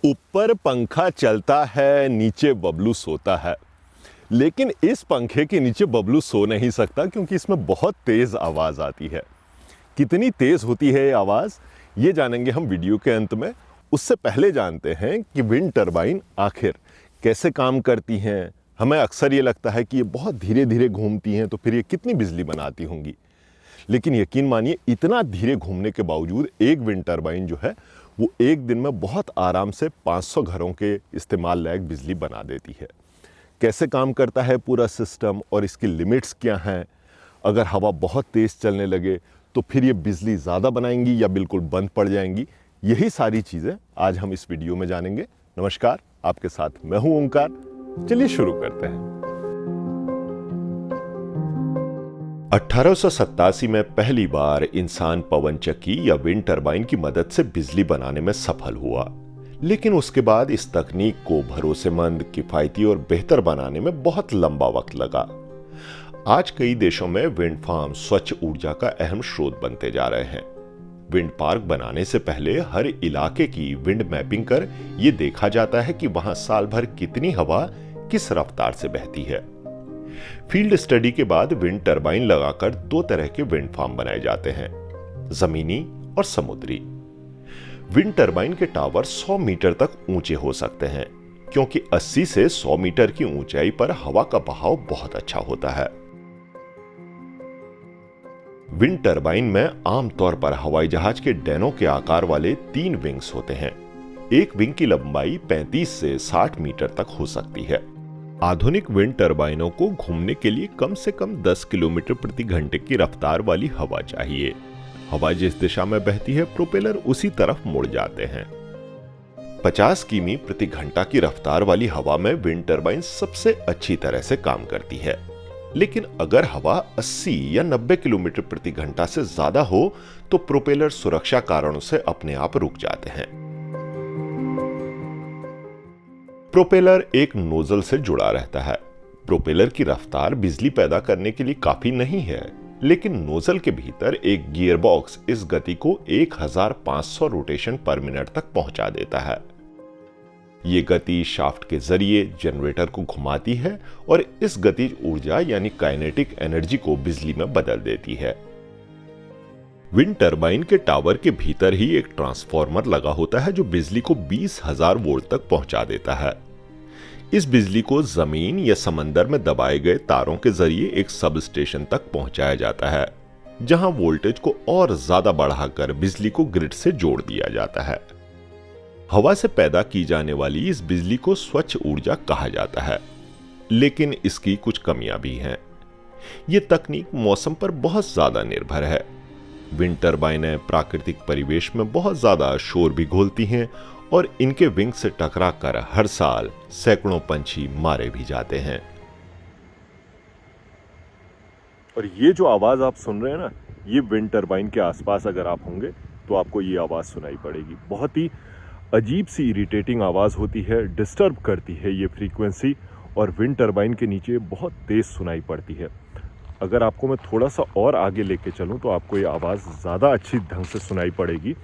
ऊपर पंखा चलता है, नीचे बबलू सोता है। लेकिन इस पंखे के नीचे बबलू सो नहीं सकता क्योंकि इसमें बहुत तेज़ आवाज़ आती है। कितनी तेज़ होती है ये आवाज़, ये जानेंगे हम वीडियो के अंत में। उससे पहले जानते हैं कि विंड टरबाइन आखिर कैसे काम करती हैं। हमें अक्सर ये लगता है कि ये बहुत धीरे धीरे घूमती हैं, तो फिर ये कितनी बिजली बनाती होंगी। लेकिन यकीन मानिए, इतना धीरे घूमने के बावजूद एक विंड टरबाइन जो है वो एक दिन में बहुत आराम से 500 घरों के इस्तेमाल लायक बिजली बना देती है। कैसे काम करता है पूरा सिस्टम और इसकी लिमिट्स क्या हैं, अगर हवा बहुत तेज़ चलने लगे तो फिर ये बिजली ज़्यादा बनाएंगी या बिल्कुल बंद पड़ जाएंगी, यही सारी चीज़ें आज हम इस वीडियो में जानेंगे। नमस्कार, आपके साथ मैं हूं ओंकार। चलिए शुरू करते हैं। 1887 में पहली बार इंसान पवन चक्की या विंड टरबाइन की मदद से बिजली बनाने में सफल हुआ, लेकिन उसके बाद इस तकनीक को भरोसेमंद, किफायती और बेहतर बनाने में बहुत लंबा वक्त लगा। आज कई देशों में विंड फार्म स्वच्छ ऊर्जा का अहम स्रोत बनते जा रहे हैं। विंड पार्क बनाने से पहले हर इलाके की विंड मैपिंग कर यह देखा जाता है कि वहां साल भर कितनी हवा किस रफ्तार से बहती है। फील्ड स्टडी के बाद विंड टरबाइन लगाकर दो तरह के विंड फार्म बनाए जाते हैं, जमीनी और समुद्री। विंड टरबाइन के टावर 100 मीटर तक ऊंचे हो सकते हैं, क्योंकि 80 से 100 मीटर की ऊंचाई पर हवा का बहाव बहुत अच्छा होता है। विंड टरबाइन में आमतौर पर हवाई जहाज के डैनों के आकार वाले 3 विंग्स होते हैं। एक विंग की लंबाई 35 से 60 मीटर तक हो सकती है। आधुनिक विंड टरबाइनों को घूमने के लिए कम से कम 10 किलोमीटर प्रति घंटे की रफ्तार वाली हवा चाहिए। हवा जिस दिशा में बहती है, प्रोपेलर उसी तरफ मुड़ जाते हैं। 50 किमी प्रति घंटा की रफ्तार वाली हवा में विंड टरबाइन सबसे अच्छी तरह से काम करती है। लेकिन अगर हवा 80 या 90 किलोमीटर प्रति घंटा से ज्यादा हो तो प्रोपेलर सुरक्षा कारणों से अपने आप रुक जाते हैं। प्रोपेलर एक नोजल से जुड़ा रहता है। प्रोपेलर की रफ्तार बिजली पैदा करने के लिए काफी नहीं है, लेकिन नोजल के भीतर एक गियर बॉक्स इस गति को 1500 रोटेशन पर मिनट तक पहुंचा देता है। ये गति शाफ्ट के जरिए जनरेटर को घुमाती है और इस गतिज ऊर्जा यानी काइनेटिक एनर्जी को बिजली में बदल देती है। विंड टरबाइन के टावर के भीतर ही एक ट्रांसफार्मर लगा होता है जो बिजली को 20,000 वोल्ट तक पहुंचा देता है। इस बिजली को जमीन या समंदर में दबाए गए तारों के जरिए एक सब स्टेशन तक पहुंचाया जाता है, जहां वोल्टेज को और ज्यादा बढ़ाकर बिजली को ग्रिड से जोड़ दिया जाता है। हवा से पैदा की जाने वाली इस बिजली को स्वच्छ ऊर्जा कहा जाता है, लेकिन इसकी कुछ कमियां भी हैं। ये तकनीक मौसम पर बहुत ज्यादा निर्भर है। विंड टरबाइनें प्राकृतिक परिवेश में बहुत ज्यादा शोर भी घोलती हैं और इनके विंग से टकराकर हर साल सैकड़ों पंछी मारे भी जाते हैं। और ये जो आवाज आप सुन रहे हैं ना, ये विंड टरबाइन के आसपास अगर आप होंगे तो आपको ये आवाज सुनाई पड़ेगी। बहुत ही अजीब सी इरिटेटिंग आवाज होती है, डिस्टर्ब करती है ये फ्रीक्वेंसी, और विंड टरबाइन के नीचे बहुत तेज सुनाई पड़ती है। अगर आपको मैं थोड़ा सा और आगे लेके चलूं तो आपको ये आवाज़ ज़्यादा अच्छी ढंग से सुनाई पड़ेगी।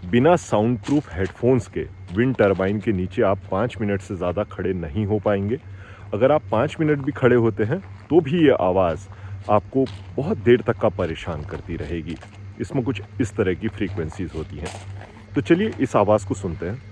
बिना साउंड प्रूफ हेडफोन्स के विंड टरबाइन के नीचे आप 5 मिनट से ज़्यादा खड़े नहीं हो पाएंगे। अगर आप 5 मिनट भी खड़े होते हैं तो भी ये आवाज़ आपको बहुत देर तक का परेशान करती रहेगी। इसमें कुछ इस तरह की फ्रीक्वेंसीज होती हैं। तो चलिए इस आवाज़ को सुनते हैं।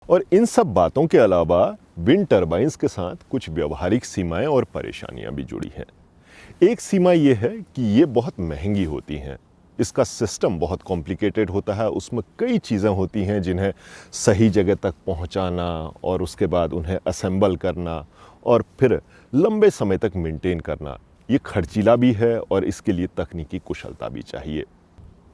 और इन सब बातों के अलावा विंड टरबाइन्स के साथ कुछ व्यवहारिक सीमाएं और परेशानियां भी जुड़ी हैं। एक सीमा ये है कि ये बहुत महंगी होती हैं। इसका सिस्टम बहुत कॉम्प्लिकेटेड होता है। उसमें कई चीज़ें होती हैं जिन्हें सही जगह तक पहुंचाना और उसके बाद उन्हें असेंबल करना और फिर लंबे समय तक मेंटेन करना, ये खर्चीला भी है और इसके लिए तकनीकी कुशलता भी चाहिए।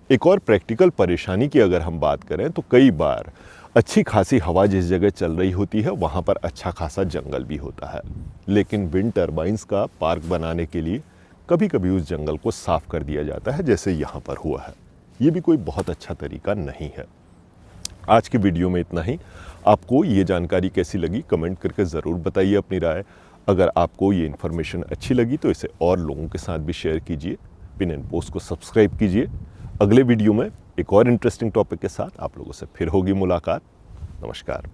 एक और प्रैक्टिकल परेशानी की अगर हम बात करें तो कई बार अच्छी खासी हवा जिस जगह चल रही होती है वहाँ पर अच्छा खासा जंगल भी होता है, लेकिन विंड टर्बाइंस का पार्क बनाने के लिए कभी कभी उस जंगल को साफ कर दिया जाता है, जैसे यहाँ पर हुआ है। ये भी कोई बहुत अच्छा तरीका नहीं है। आज की वीडियो में इतना ही। आपको ये जानकारी कैसी लगी कमेंट करके ज़रूर बताइए अपनी राय। अगर आपको ये इन्फॉर्मेशन अच्छी लगी तो इसे और लोगों के साथ भी शेयर कीजिए। पिन एंड पोस्ट को सब्सक्राइब कीजिए। अगले वीडियो में एक और इंटरेस्टिंग टॉपिक के साथ आप लोगों से फिर होगी मुलाकात। नमस्कार।